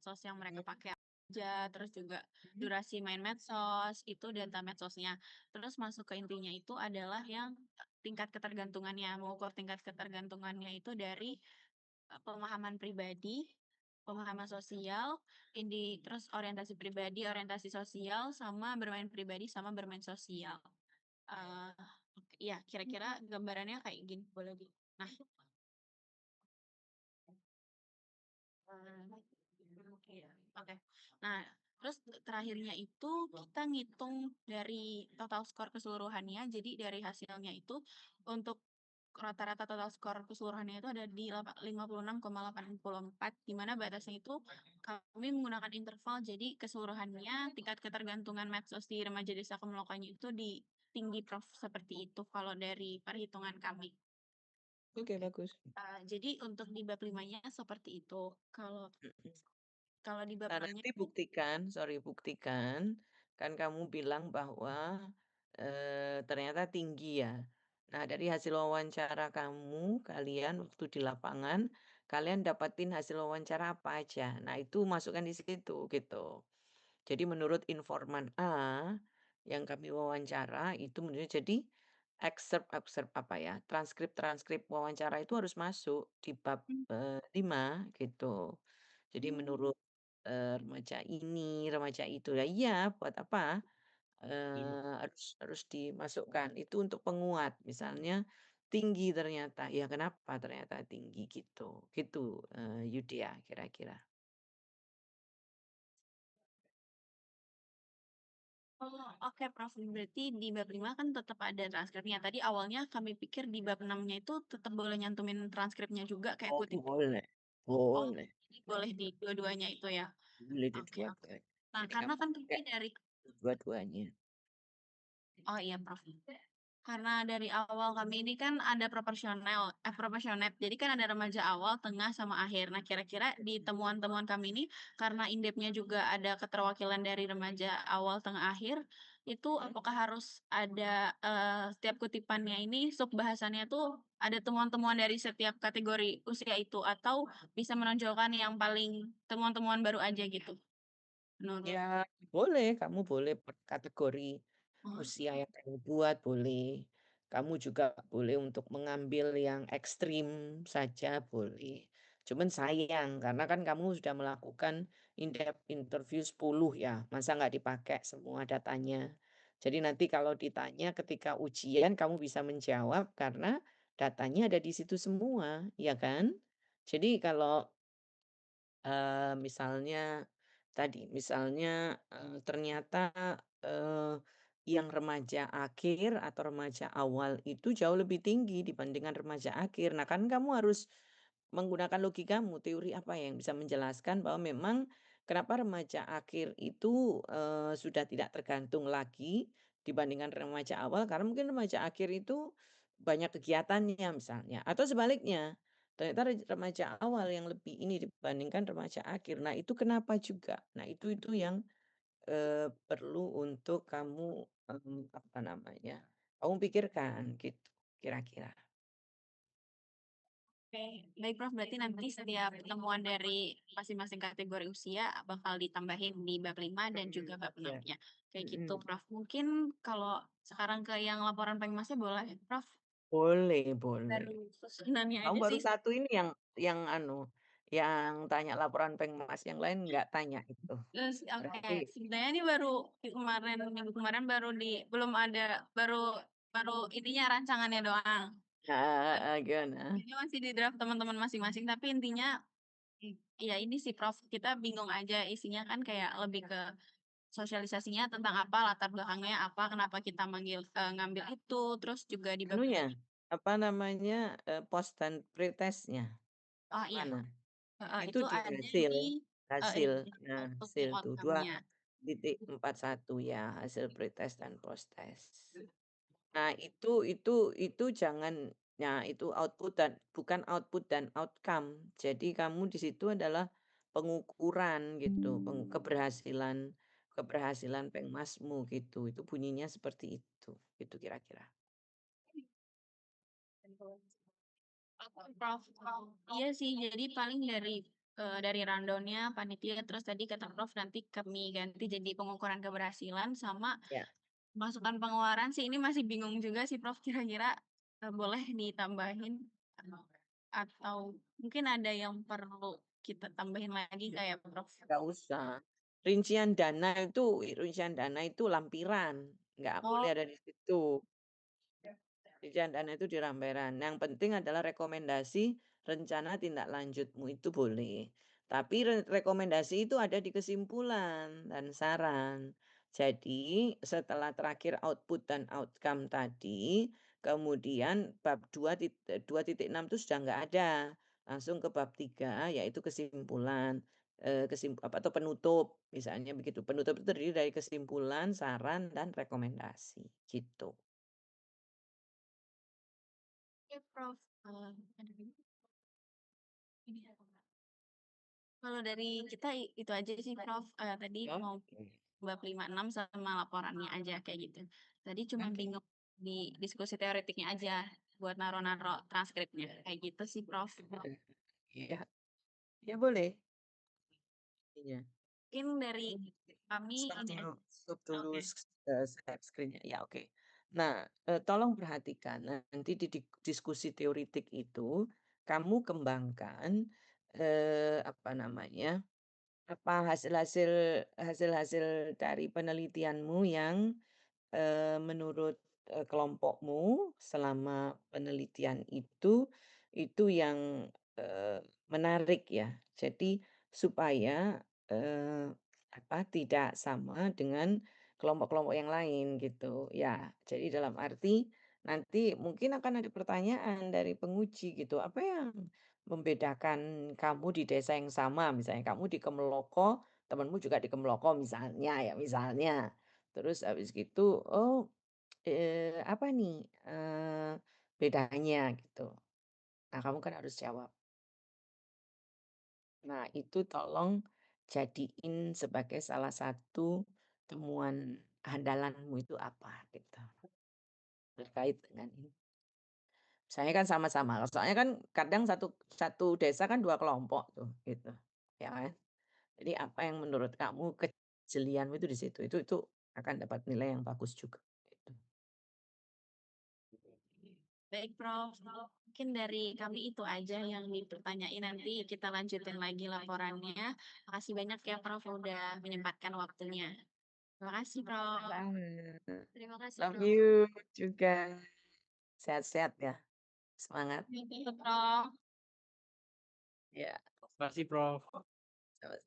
medsos yang mereka Mhm, pakai aja, terus juga mhm. durasi main medsos, itu data medsosnya. Terus masuk ke intinya itu adalah yang, tingkat ketergantungannya, mengukur tingkat ketergantungannya itu dari, pemahaman pribadi, pemahaman sosial, terus orientasi pribadi, orientasi sosial, sama bermain pribadi, sama bermain sosial. Eee, oke, iya, kira-kira gambarannya kayak gini, boleh nah, iya, oke. Nah, terus terakhirnya itu kita ngitung dari total skor keseluruhannya, jadi dari hasilnya itu untuk rata-rata total skor keseluruhannya itu ada di 56,84, di mana batasnya itu kami menggunakan interval, jadi keseluruhannya tingkat ketergantungan medsos di remaja desa Kemelokannya itu di tinggi, Prof, seperti itu kalau dari perhitungan kami. Oke, bagus. Jadi untuk di bab 5-nya seperti itu. Kalau Mhm. kalau di bab Nah, 6-nya nanti tuh buktikan, kan kamu bilang bahwa, ternyata tinggi ya. Nah, dari hasil wawancara kamu, kalian waktu di lapangan, kalian dapetin hasil wawancara apa aja. Nah, itu masukkan di situ, gitu. Jadi menurut informan A, yang kami wawancara itu jadi ekserp-ekserp apa ya, transkrip-transkrip wawancara itu harus masuk di bab, mmm, 5 gitu. Jadi mmm, menurut, remaja ini, remaja itu. Lah iya, buat apa, harus dimasukkan. Itu untuk penguat, misalnya tinggi ternyata, ya kenapa ternyata tinggi gitu. Gitu, Yudia kira-kira. oh, oke, Prof. Berarti di bab 5 kan tetap ada transkripnya. Tadi awalnya kami pikir di bab 6-nya itu tetap boleh nyantumin transkripnya juga kayak Oh kutipan. boleh, Oh, boleh. jadi boleh di dua-duanya itu ya? Boleh di Oke, oke. dua-duanya. Nah, Jadi karena kamu kan kami pakai dari dua-duanya. oh, iya, Prof. Karena dari awal kami ini kan ada proporsionate. Jadi kan ada remaja awal, tengah, sama akhir. Nah, kira-kira di temuan-temuan kami ini, karena indepnya juga ada keterwakilan dari remaja awal, tengah, akhir, itu apakah harus ada, setiap kutipannya ini sub bahasannya tuh ada temuan-temuan dari setiap kategori usia itu, atau bisa menonjolkan yang paling temuan-temuan baru aja gitu, menurut Ya boleh, kamu boleh per kategori oh, usia yang kamu buat, boleh. Kamu juga boleh untuk mengambil yang ekstrim saja, boleh. Cuman sayang, karena kan kamu sudah melakukan in-depth interview 10 ya, masa nggak dipakai semua datanya. Jadi nanti kalau ditanya ketika ujian kamu bisa menjawab karena datanya ada di situ semua, ya kan? Jadi kalau misalnya misalnya, ternyata, yang remaja akhir atau remaja awal itu jauh lebih tinggi dibandingkan remaja akhir. Nah, kan kamu harus menggunakan logikamu, teori apa yang bisa menjelaskan bahwa memang kenapa remaja akhir itu, sudah tidak tergantung lagi dibandingkan remaja awal, karena mungkin remaja akhir itu banyak kegiatannya misalnya, atau sebaliknya. Ternyata remaja awal yang lebih ini dibandingkan remaja akhir. Nah, itu kenapa juga? Nah, itu yang, perlu untuk kamu, apa namanya, kamu pikirkan gitu kira-kira. oke, baik, Prof. Berarti nanti setiap pertemuan dari masing-masing kategori usia bakal ditambahin di bab 5 dan juga bab Iya, 6-nya. Kayak gitu, mhm. Prof. Mungkin kalau sekarang ke yang laporan Pengmasnya boleh, Prof? Boleh boleh. Baru susunannya Kamu aja baru sih. satu ini yang yang tanya laporan Pengmas, yang lain nggak tanya itu. Terus oke, Berarti sebenarnya ini baru minggu kemarin belum ada, baru baru ininya rancangannya doang. heeh heeh, gimana? Ini masih di draft teman-teman masing-masing, tapi intinya, ya ini sih, Prof, kita bingung aja isinya kan kayak lebih ke sosialisasinya tentang apa, latar belakangnya apa, kenapa kita ngambil itu, terus juga di bab Anunya, apa namanya, pos dan pretestnya oh, iya, mana? heeh, Itu itu di ada hasil di, hasil, di nah output-nya, hasil tuh outcome-nya. 2.41 ya, hasil pretest dan posttest. Nah itu jangan, nah itu output dan bukan output dan outcome. Jadi kamu di situ adalah pengukuran gitu, keberhasilan keberhasilan Pengmasmu gitu, itu bunyinya seperti itu kira-kira. Oke, Prof. Iya sih, jadi paling dari dari rundown-nya, panitia, terus tadi kata Prof nanti kami ganti jadi pengukuran keberhasilan sama Ya, masukan pengeluaran sih ini masih bingung juga sih Prof, kira-kira, boleh ditambahin atau mungkin ada yang perlu kita tambahin lagi nggak ya Prof? nggak usah. Rincian dana itu lampiran, nggak boleh Oh, ada di situ. Rincian dana itu di lampiran. Yang penting adalah rekomendasi rencana tindak lanjutmu itu boleh. Tapi rekomendasi itu ada di kesimpulan dan saran. Jadi setelah terakhir output dan outcome tadi, kemudian bab 2.6 itu sudah nggak ada. Langsung ke bab 3 yaitu kesimpulan. Atau penutup misalnya begitu. Penutup itu terdiri dari kesimpulan, saran, dan rekomendasi gitu. oke Prof, ada lagi? Ini ya, kalau dari kita itu aja sih Prof, tadi mau Oke. bab 5, 6 sama laporannya aja kayak gitu. Tadi cuma Oke. bingung di diskusi teoretiknya aja buat naro-naro transkripnya, kayak gitu sih Prof. Iya, iya boleh. Iya. Mungkin dari kami Stop ini dulu aja. stop dulu Oke. share screen-nya, ya oke. Nah, tolong perhatikan nanti di diskusi teoritik itu, kamu kembangkan, apa namanya, apa hasil-hasil dari penelitianmu yang menurut, kelompokmu selama penelitian itu yang, menarik ya. Jadi supaya, apa, tidak sama dengan kelompok-kelompok yang lain gitu, ya. Jadi dalam arti nanti mungkin akan ada pertanyaan dari penguji gitu, "Apa yang membedakan kamu di desa yang sama?" Misalnya kamu di Kemeloko, temenmu juga di Kemeloko misalnya ya, misalnya. Terus habis gitu, "Oh, apa nih, bedanya?" Gitu. Nah, kamu kan harus jawab. Nah, itu tolong jadiin sebagai salah satu temuan andalanmu itu apa, gitu, terkait dengan ini. Misalnya kan sama-sama, soalnya kan kadang satu satu desa kan 2 kelompok tuh, gitu, ya kan. Jadi apa yang menurut kamu kejelianmu itu di situ, itu akan dapat nilai yang bagus juga, gitu. Baik Prof, mungkin dari kami itu aja yang dipertanyain, nanti kita lanjutin lagi laporannya. Makasih banyak ya Prof, udah menyempatkan waktunya. Terima kasih Prof. Sama-sama. Terima kasih Love Prof. you juga. Sehat-sehat ya, semangat. Sampai Prof. Ya, Makasih, Prof. sama